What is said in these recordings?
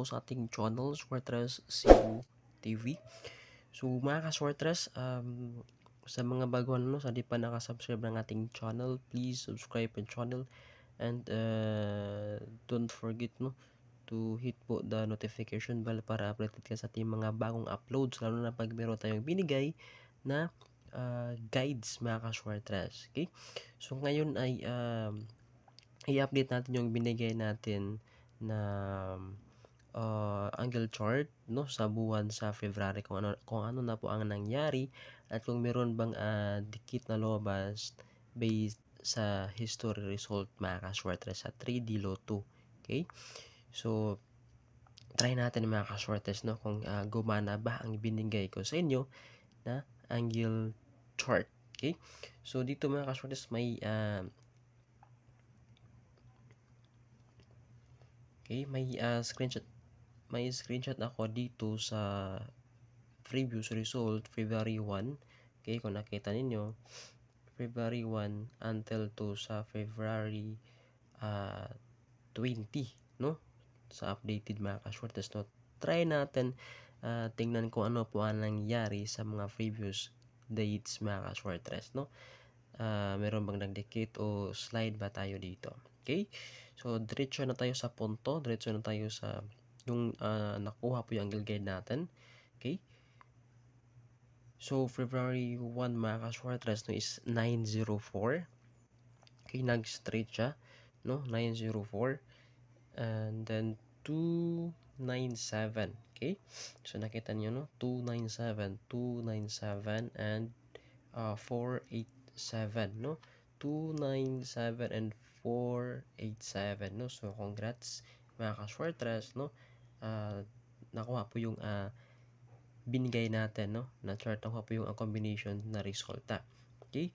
po sa ating channel, Swartres Cebu TV. So mga ka-Swartres, sa mga baguhan sa di pa nakasubscribe ng ating channel, please subscribe ang channel and don't forget to hit po the notification bell para updated ka sa ating mga bagong uploads, lalo na pag meron tayong binigay na guides mga ka-Swartres. Okay? So ngayon ay i-update natin yung binigay natin na angle chart sa buwan sa February, kung ano na po ang nangyari at kung meron bang dikit na lumabas based sa history result mga ka-Swartres sa 3D Lotto. Okay? So try natin mga ka-Swartres kung gumana ba ang binigay ko sa inyo na angle chart. Okay? So dito mga ka-Swartres may screenshot ako dito sa previous result February 1. Okay, kung nakita ninyo, February 1 until to sa February 20, sa updated mga ka-Swartres, try natin tingnan kung ano po ang nangyari sa mga previous dates mga ka-Swartres, meron bang nagdikit o slide ba tayo dito. Okay, so diretso na tayo sa punto, diretso na tayo sa yung nakuha po yung angle guide natin. Okay, so February 1 mga ka-Swartres is 904. Okay, nag-straight siya, 904, and then 297. Okay, so nakita niyo 297 and 487, 297 and 487, so congrats mga ka-Swartres, nakuha po yung binigay natin na chart, nakuha po yung combination na resulta. Okay,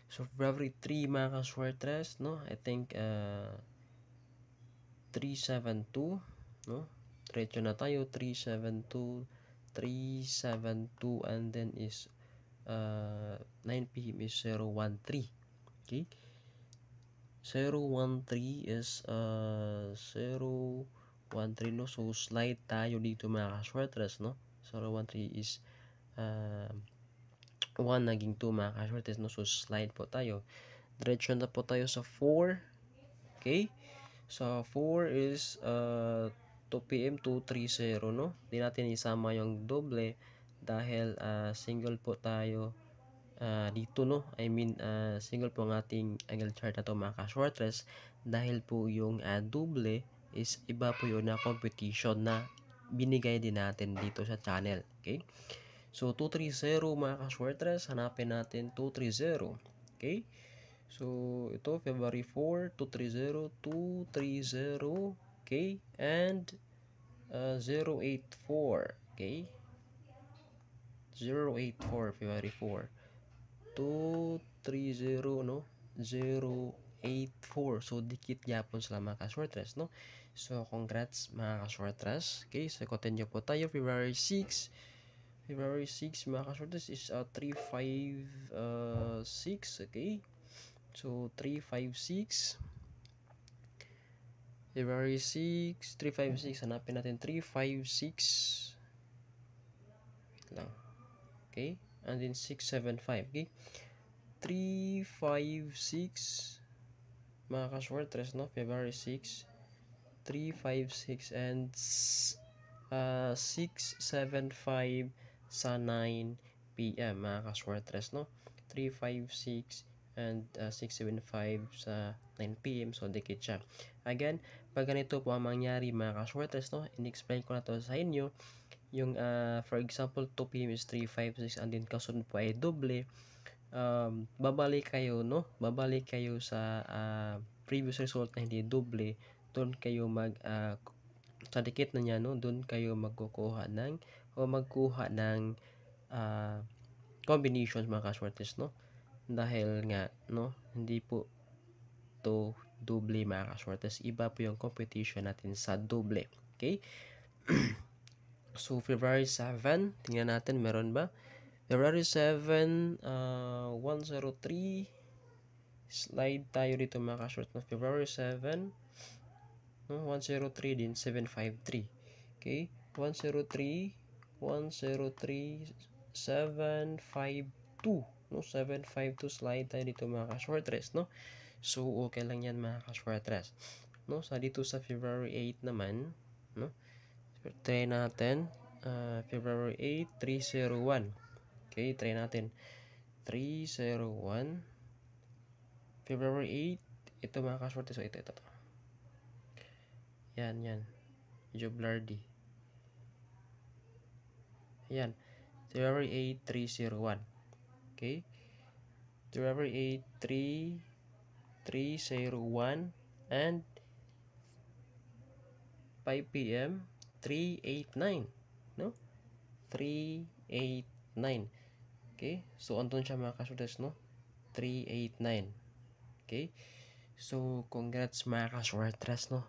so February 3 mga ka-Swartres, I think 372, diretso na tayo, 372 and then is 9 p.m. is 013. Okay, 013 is 013, so slide tayo dito mga ka-Swartres, 013 is 1 naging 2 mga ka-Swartres, so slide po tayo, diretso na po tayo sa 4. Okay, so 4 is 2 p.m. 230, di natin isama yung doble dahil single po tayo dito, I mean single po ang ating angle chart na to mga ka-Swartres, dahil po yung double is iba po yun na competition na binigay din natin dito sa channel. Okay, so 230 mga ka-Swartres, hanapin natin 230. Okay, so ito February 4, 230, okay, and 084. Okay, 084 February 4, 230, 084, so dikit yapon sila mga ka-Swartres, so congrats mga ka-Swartres. Okay, so continue po tayo. February 6 mga ka-Swartres is 356. Okay, so 356 February 6, 356, hanapin natin 356 lang. Okay, and then 675. Okay, 356 mga ka-Swartres, February 6, 356 and 675 sa 9 p.m. mga ka-Swartres, 356 and 675 sa 9 p.m. so dikit siya. Again, pag ganito po ang mangyari mga ka-Swartres, in-explain ko na to sa inyo. Yung for example 2 p.m. is 356 and then kasunod po ay doble, babalik kayo sa previous result na hindi doble, doon kayo sa dikit na niya, doon kayo magkuha ng combinations mga ka-Swartres, dahil nga hindi po to doble mga ka-Swartres, iba po yung competition natin sa doble. Okay, so February 7, tingnan natin meron ba. February 7, 103, slide tayo dito mga ka-Swartres, February 7, 103 din 753. Okay, 103,752, no? 752 slide tayo dito mga ka-short rest, no? So okay lang yan mga ka-short rest, no? So dito sa February 8 naman, no? Try natin February 8, 301. Okay, try natin 301 February 8. Ito mga ka-short rest. So ito. Yan. Medyo blurry. Ayan. February 8, 301. Okay? February 8, 301 and 5 p.m. 389. No? 389. Okay? So, andun siya mga kasudas, no? 389. Okay? So, congrats mga ka-shorters, no?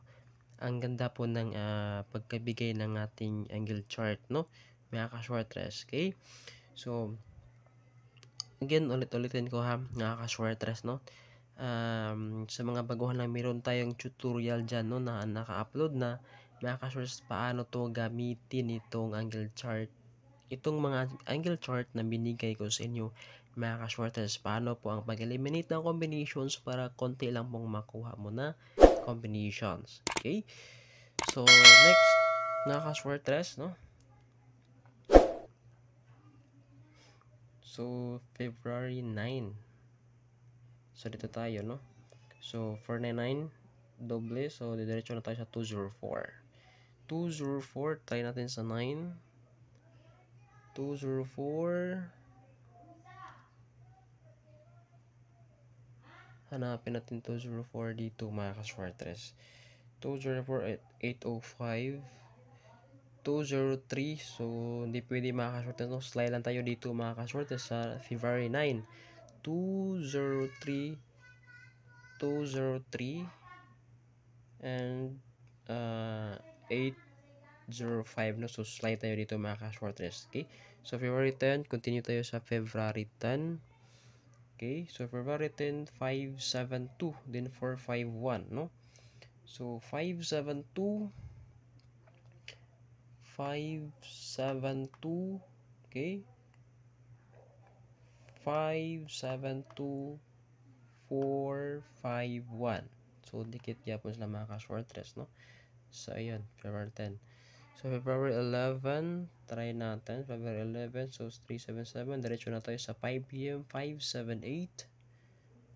Ang ganda po ng pagkabigay ng ating angle chart, no? Mga ka-shorters. Okay? So, again, ulit-ulitin ko ha, mga ka-shorters, no? Sa mga baguhan lang, meron tayong tutorial dyan, no, na naka-upload na mga ka-shorters, paano to gamitin itong angle chart. Itong mga angle chart na binigay ko sa inyo, mga ka-shorters, paano po ang pag-eliminate ng combinations para konti lang pong makuha mo na combinations. Okay? So, next, mga ka-shorters, no? So, February 9. So, dito tayo, no? So, 499, doble. So, didiretso na tayo sa 204. 204, try natin sa 9. 204. Hanapin natin 204 dito, mga ka-shorters. 204 at 805. 203. So, hindi pwede mga ka-shorters, no? Slide lang tayo dito, mga ka-shorters, sa February 9. 203. 203 and 805, no? So slide tayo dito mga ka-shorters. Okay, so February 10, continue tayo sa February 10. Okay, so February 10, 572, then 451, no? So 572, 572, okay, 572, 451. So dikit yapon sila mga ka-shorters, no? So ayun, February 10. So February 11, try natin February 11. So 377, diretso na tayo sa 5 p.m. 578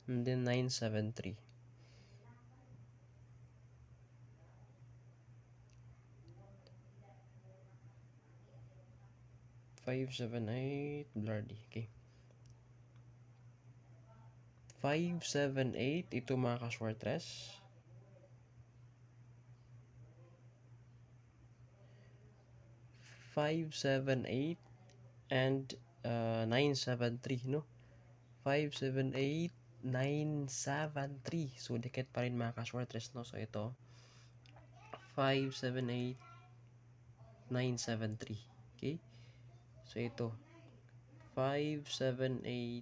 and then 973. 578, blurry. Okay, 578, ito mga ka-shorters. 578 and 973, no? 578, 973. So dikit pa rin mga ka-shorters, no? So ito 578, 973. Okay, so ito 578,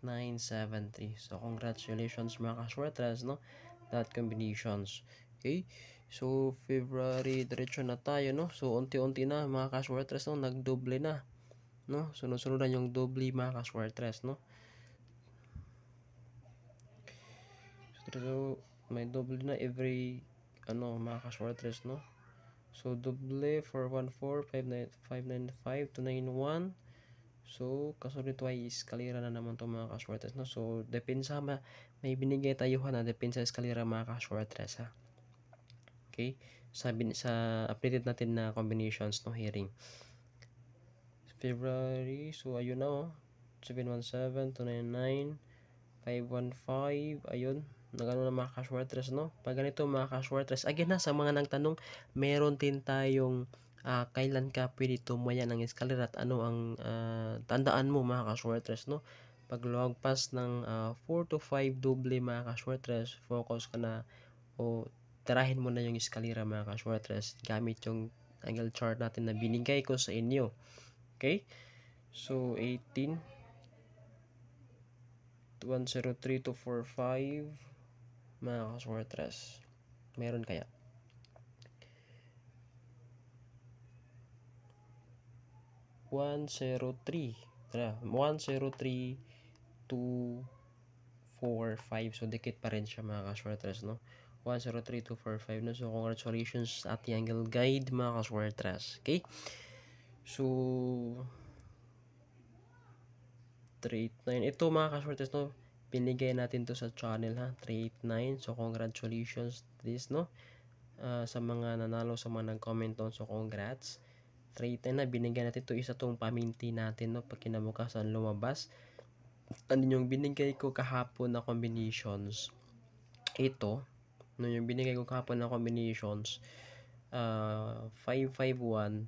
973. So congratulations mga ka-shorters, no? That combinations. Okay, so February, diretso na tayo, no? So unti-unti na mga ka-shorters, no? Nagdoble na, no? Sunod-sunod na yung doble mga ka-shorters, no? So may doble na every mga ka-shorters, no? So doble 414, 595, 291. So kasunod ay eskalera na naman to mga ka-shorters, no? So depende sa may binigay tayo na depende sa eskalera mga ka-shorters, ha. Okay, sabi sa updated natin na combinations, no, hearing February. So ayun na, 717, 299, 515. Ayun, nagano na mga ka-shorters, no? Pag ganito mga ka-shorters, again na sa mga nagtanong, meron din tayong kailan ka pwede tumaya ng eskalera at ano ang tandaan mo mga ka-shorters, no? Pag lagpas ng 4 to 5 doble mga ka-shorters, focus ka na o tirahin mo na yung eskalera mga ka-shorters gamit yung angle chart natin na binigay ko sa inyo. Okay, so 18, 103 to 45 mga ka-shorters, meron kaya? 103. 103, 2, 4, 5. So, dikit pa rin siya mga ka-shorters, no? 103, 2, 4, 5, no? So, congratulations sa ating angle guide mga ka-shorters. Okay? So, 389. Ito mga ka-shorters, no? Pinigay natin to sa channel, ha? 389. So, congratulations this, no? Sa mga nanalo, sa mga nag-comment doon. So, congrats. 310 na, binigyan natin to, isa tong paminti natin, no? Pag kinabukasan lumabas. Ano yung binigay ko kahapon na combinations? Ito, no, yung binigay ko kahapon na combinations, 551,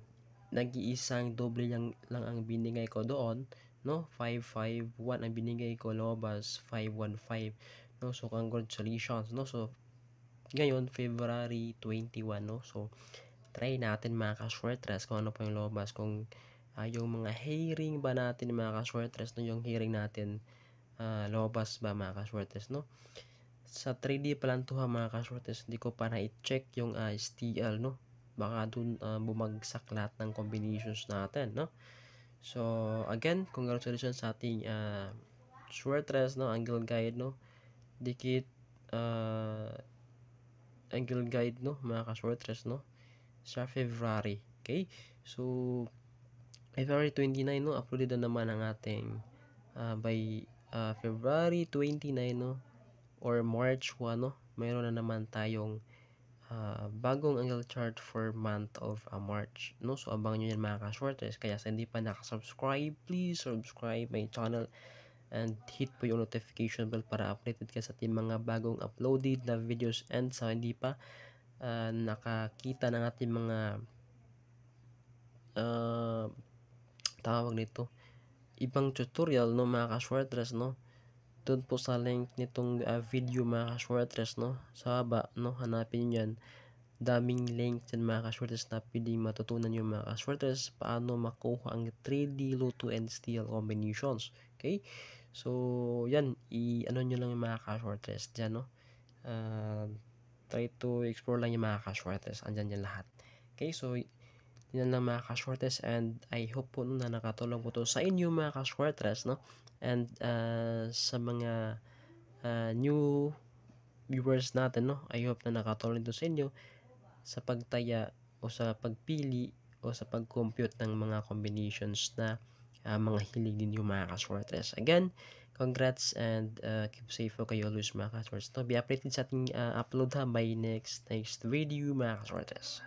nag-iisang doble lang ang binigay ko doon, no? 551 ang binigay ko, lumabas 515, no? So, congratulations, no? So, ngayon, February 21, no? So, try natin mga ka-shorters kung ano pa yung lumabas. Kung yung mga hearing ba natin mga ka-shorters, no? Yung hearing natin, lumabas ba mga ka-shorters, no? Sa 3D pa lang to ha mga ka-shorters. Hindi ko pa na-check yung STL, no? Baka dun bumagsak lahat ng combinations natin, no? So, again, congratulations sa ating shorters, no? Angle guide, no? Dikit angle guide, no? Mga ka-shorters, no? Sa February. Okay? So, February 29, no? Uploaded na naman ang ating by February 29, no? Or March 1, no? Mayroon na naman tayong bagong angle chart for month of March, no? So, abangan nyo yan mga ka-shorters. Kaya sa hindi pa nakasubscribe, please subscribe my channel and hit po yung notification bell para updated ka sa ating mga bagong uploaded na videos. And sa hindi pa nakakita ng ating mga tawag nito, ibang tutorial, no mga ka-shorters, no? Doon po sa link nitong video mga ka-shorters, no? Sa baba, no? Hanapin nyo yan. Daming link dyan mga ka-shorters na pwedeng matutunan yung mga ka-shorters paano makuha ang 3D Luto and Steel combinations. Okay? So, yan. I-ano nyo lang yung mga ka-shorters dyan, no? Try to explore lang yung mga ka-shorters. Andyan yan lahat. Okay? So, yan lang mga ka-shorters, and I hope po na nakatulong po to sa inyo mga ka-shorters, no? And sa mga new viewers natin, no? I hope na nakatulong to sa inyo sa pagtaya o sa pagpili o sa pag-compute ng mga combinations na mga hilig din yung mga ka-shorters. Again, congrats and keep safe po kayo always mga ka-shorters. No? Be updated sa ating upload ha by next video mga ka-shorters.